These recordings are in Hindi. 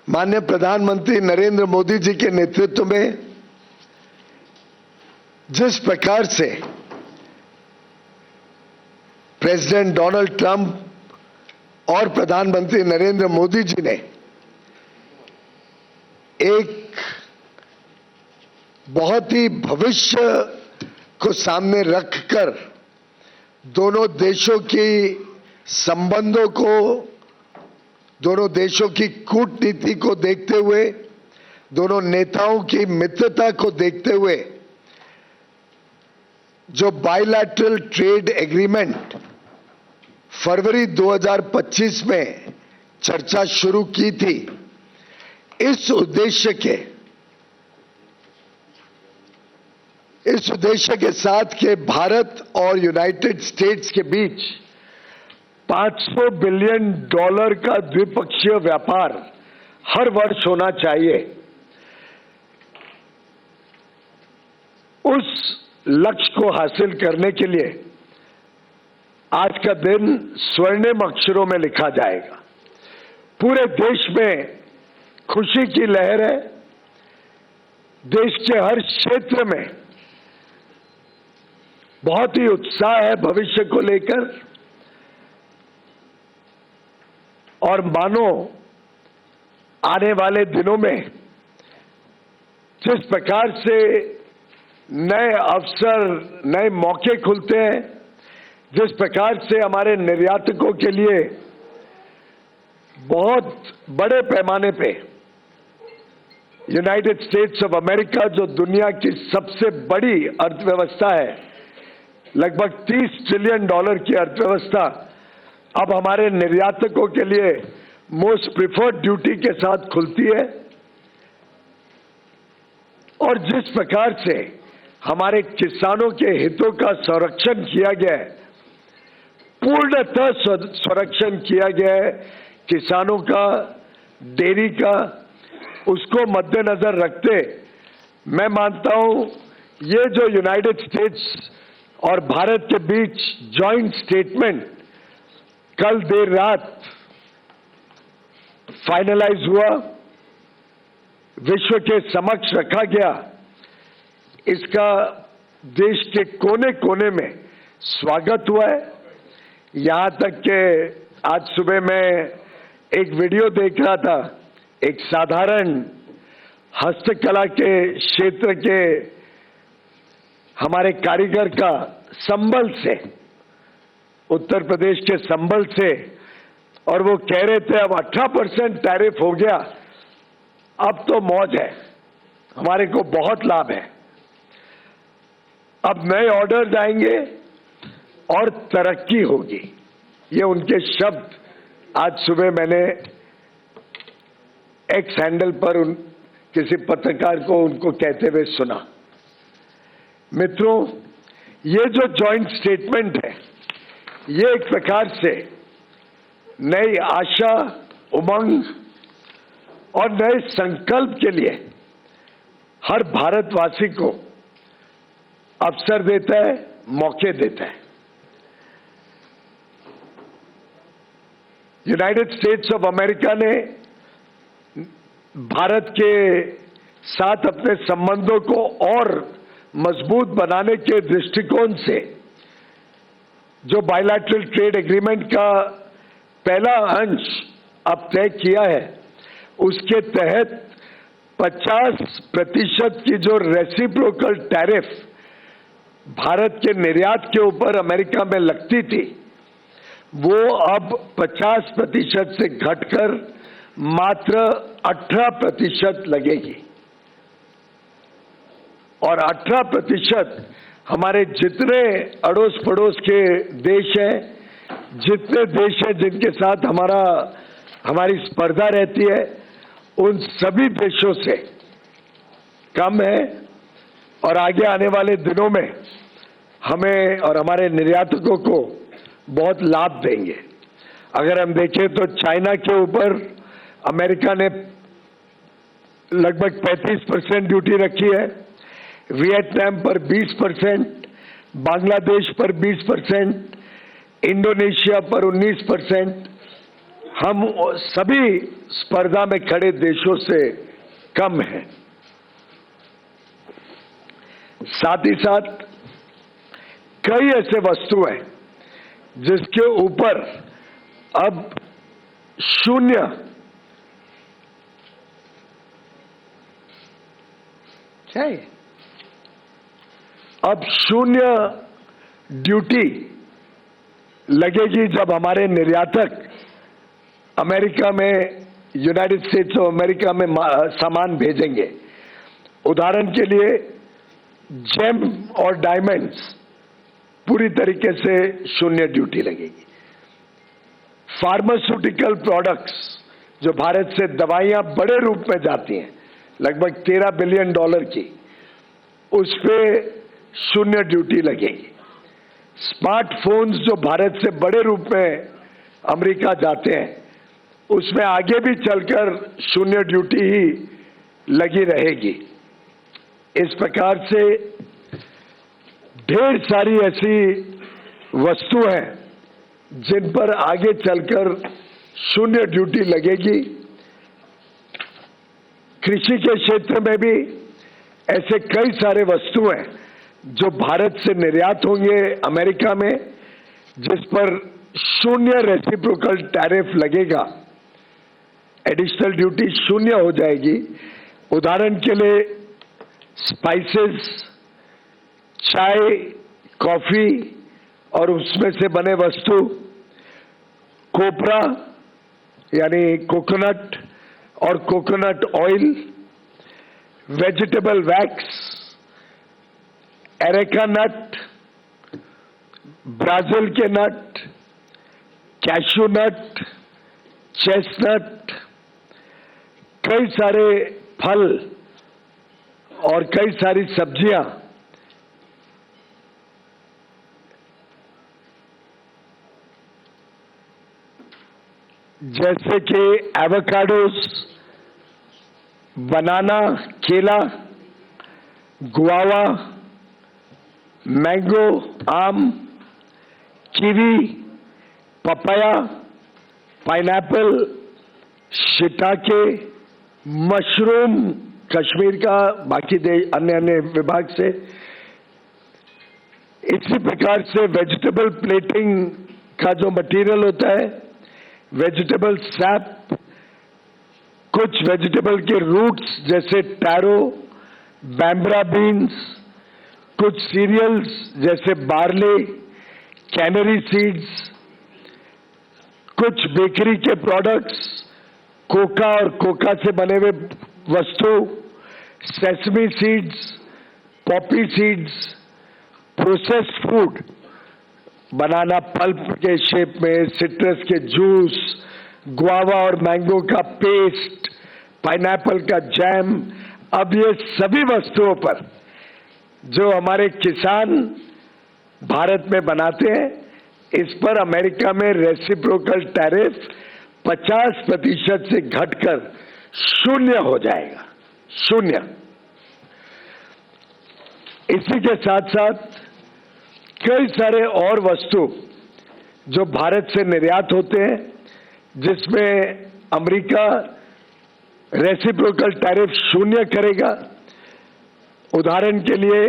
माननीय प्रधानमंत्री नरेंद्र मोदी जी के नेतृत्व में जिस प्रकार से प्रेसिडेंट डोनाल्ड ट्रंप और प्रधानमंत्री नरेंद्र मोदी जी ने एक बहुत ही भविष्य को सामने रखकर दोनों देशों की संबंधों को, दोनों देशों की कूटनीति को देखते हुए, दोनों नेताओं की मित्रता को देखते हुए जो बायलैटरल ट्रेड एग्रीमेंट फरवरी 2025 में चर्चा शुरू की थी, इस उद्देश्य के साथ के भारत और यूनाइटेड स्टेट्स के बीच $500 बिलियन का द्विपक्षीय व्यापार हर वर्ष होना चाहिए। उस लक्ष्य को हासिल करने के लिए आज का दिन स्वर्णिम अक्षरों में लिखा जाएगा। पूरे देश में खुशी की लहर है। देश के हर क्षेत्र में बहुत ही उत्साह है भविष्य को लेकर, और मानो आने वाले दिनों में जिस प्रकार से नए अवसर, नए मौके खुलते हैं, जिस प्रकार से हमारे निर्यातकों के लिए बहुत बड़े पैमाने पे यूनाइटेड स्टेट्स ऑफ अमेरिका, जो दुनिया की सबसे बड़ी अर्थव्यवस्था है, लगभग $30 ट्रिलियन की अर्थव्यवस्था, अब हमारे निर्यातकों के लिए मोस्ट प्रिफर्ड ड्यूटी के साथ खुलती है। और जिस प्रकार से हमारे किसानों के हितों का संरक्षण किया गया है, पूर्णतः संरक्षण किया गया है किसानों का, डेयरी का, उसको मद्देनजर रखते मैं मानता हूं ये जो यूनाइटेड स्टेट्स और भारत के बीच जॉइंट स्टेटमेंट कल देर रात फाइनलाइज हुआ, विश्व के समक्ष रखा गया, इसका देश के कोने कोने में स्वागत हुआ है। यहां तक कि आज सुबह मैं एक वीडियो देख रहा था, एक साधारण हस्तकला के क्षेत्र के हमारे कारीगर का संबल से, उत्तर प्रदेश के संबल से, और वो कह रहे थे अब 18% टैरिफ हो गया, अब तो मौज है, हमारे को बहुत लाभ है, अब नए ऑर्डर्स आएंगे और तरक्की होगी। ये उनके शब्द आज सुबह मैंने एक्स हैंडल पर किसी पत्रकार को उनको कहते हुए सुना। मित्रों, ये जो जॉइंट स्टेटमेंट है, ये एक प्रकार से नई आशा, उमंग और नए संकल्प के लिए हर भारतवासी को अवसर देता है, मौके देता है। यूनाइटेड स्टेट्स ऑफ अमेरिका ने भारत के साथ अपने संबंधों को और मजबूत बनाने के दृष्टिकोण से जो बायलैटरल ट्रेड एग्रीमेंट का पहला अंश अब तय किया है, उसके तहत 50% की जो रेसिप्रोकल टैरिफ भारत के निर्यात के ऊपर अमेरिका में लगती थी, वो अब 50% से घटकर मात्र 18% लगेगी। और 18% हमारे जितने अड़ोस पड़ोस के देश हैं, जितने देश हैं जिनके साथ हमारी स्पर्धा रहती है, उन सभी देशों से कम है, और आगे आने वाले दिनों में हमें और हमारे निर्यातकों को बहुत लाभ देंगे। अगर हम देखें तो चाइना के ऊपर अमेरिका ने लगभग 35% ड्यूटी रखी है, वियतनाम पर 20%, बांग्लादेश पर 20%, इंडोनेशिया पर 19%, हम सभी स्पर्धा में खड़े देशों से कम हैं। साथ ही साथ कई ऐसे वस्तु हैं जिसके ऊपर अब शून्य ड्यूटी लगेगी जब हमारे निर्यातक अमेरिका में, यूनाइटेड स्टेट्स ऑफ अमेरिका में सामान भेजेंगे। उदाहरण के लिए जेम और डायमंड्स पूरी तरीके से शून्य ड्यूटी लगेगी। फार्मास्यूटिकल प्रोडक्ट्स, जो भारत से दवाइयां बड़े रूप में जाती हैं, लगभग $13 बिलियन की, उस पे शून्य ड्यूटी लगेगी। स्मार्टफोन्स जो भारत से बड़े रूप में अमेरिका जाते हैं, उसमें आगे भी चलकर शून्य ड्यूटी ही लगी रहेगी। इस प्रकार से ढेर सारी ऐसी वस्तु हैं जिन पर आगे चलकर शून्य ड्यूटी लगेगी। कृषि के क्षेत्र में भी ऐसे कई सारे वस्तु हैं जो भारत से निर्यात होंगे अमेरिका में, जिस पर शून्य रेसिप्रोकल टैरिफ लगेगा, एडिशनल ड्यूटी शून्य हो जाएगी। उदाहरण के लिए स्पाइसेस, चाय, कॉफी और उसमें से बने वस्तु, कोपरा यानी कोकोनट और coconut oil, vegetable wax, areca nut, Brazil के नट, कैशू नट, चेस्टनट, कई सारे फल और कई सारी सब्जियां, जैसे कि एवोकाडोस, बनाना, केला, गुआवा, मैंगो, आम, kiwi, papaya, pineapple, shiitake, mushroom Kashmir का, बाकी अन्य विभाग से। इसी प्रकार से वेजिटेबल प्लेटिंग का जो मटेरियल होता है, वेजिटेबल सैप, कुछ वेजिटेबल के रूट्स जैसे टैरो, बैम्ब्रा बीन्स, कुछ सीरियल्स जैसे बार्ले, कैनरी सीड्स, कुछ बेकरी के प्रोडक्ट्स, कोका और कोका से बने हुए वस्तु, sesame seeds, poppy seeds, processed food, banana pulp के शेप में, सिट्रस के जूस, गुआवा और मैंगो का पेस्ट, पाइनएप्पल का जैम। अब ये सभी वस्तुओं पर जो हमारे किसान भारत में बनाते हैं, इस पर अमेरिका में रेसिप्रोकल टैरिफ 50% से घटकर शून्य हो जाएगा, शून्य। इसी के साथ साथ कई सारे और वस्तु जो भारत से निर्यात होते हैं, जिसमें अमेरिका रेसिप्रोकल टैरिफ शून्य करेगा। उदाहरण के लिए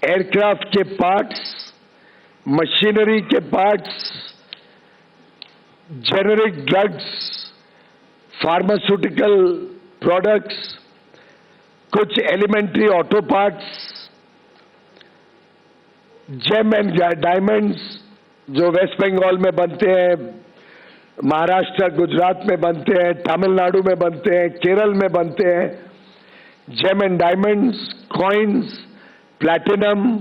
एयरक्राफ्ट के पार्ट्स, मशीनरी के parts, generic drugs, pharmaceutical products, कुछ elementary auto parts, gem and diamonds जो वेस्ट बंगाल में बनते हैं, महाराष्ट्र, गुजरात में बनते हैं, तमिलनाडु में बनते हैं, केरल में बनते हैं, gem and diamonds, coins, platinum,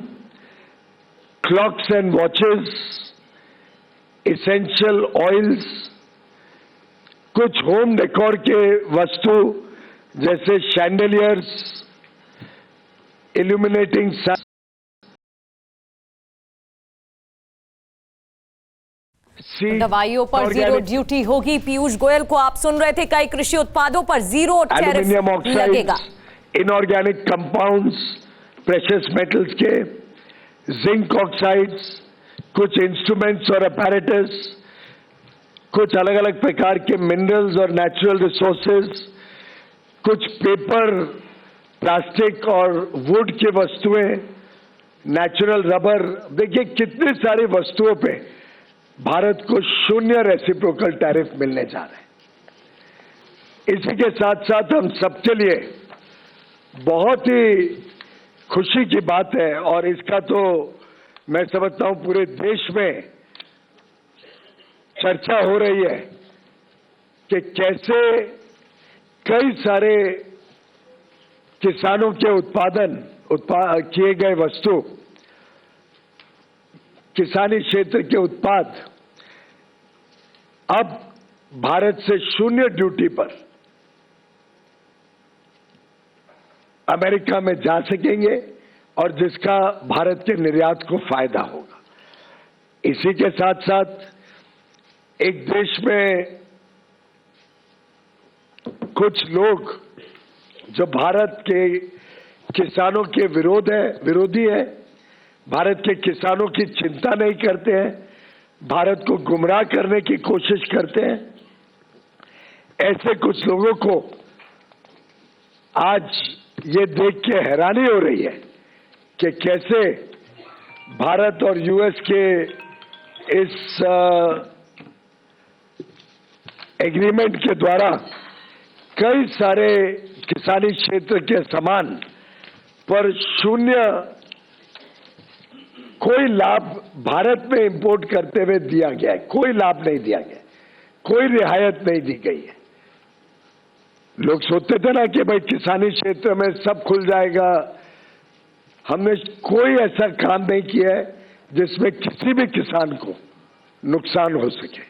clocks and watches, essential oils, कुछ होम डेकोर के वस्तु जैसे शैंडलियर्स, इल्यूमिनेटिंग दवाइयों पर जीरो ड्यूटी होगी। पीयूष गोयल को आप सुन रहे थे। कई कृषि उत्पादों पर जीरो टैरिफ लगेगा। इनऑर्गेनिक कंपाउंड्स, प्रेशियस मेटल्स के, जिंक ऑक्साइड्स, कुछ इंस्ट्रूमेंट्स और अपैरेटस, कुछ अलग अलग प्रकार के मिनरल्स और नेचुरल रिसोर्सेज, कुछ पेपर, प्लास्टिक और वुड की वस्तुएं, नेचुरल रबर, देखिए कितनी सारी वस्तुओं पे भारत को 0 रेसिप्रोकल टैरिफ मिलने जा रहे हैं। इसी के साथ साथ हम सबके लिए बहुत ही खुशी की बात है, और इसका तो मैं समझता हूं पूरे देश में चर्चा हो रही है कि कैसे कई सारे किसानों के किए गए वस्तु, किसानी क्षेत्र के उत्पाद अब भारत से 0 ड्यूटी पर अमेरिका में जा सकेंगे, और जिसका भारत के निर्यात को फायदा होगा। इसी के साथ साथ एक देश में कुछ लोग जो भारत के किसानों के विरोधी है, भारत के किसानों की चिंता नहीं करते हैं, भारत को गुमराह करने की कोशिश करते हैं, ऐसे कुछ लोगों को आज ये देख के हैरानी हो रही है कि कैसे भारत और यूएस के इस एग्रीमेंट के द्वारा कई सारे किसानी क्षेत्र के सामान पर 0 कोई लाभ भारत में इंपोर्ट करते हुए दिया गया है। कोई लाभ नहीं दिया गया, कोई रियायत नहीं दी गई है। लोग सोचते थे ना कि भाई किसानी क्षेत्र में सब खुल जाएगा। हमने कोई ऐसा काम नहीं किया है जिसमें किसी भी किसान को नुकसान हो सके।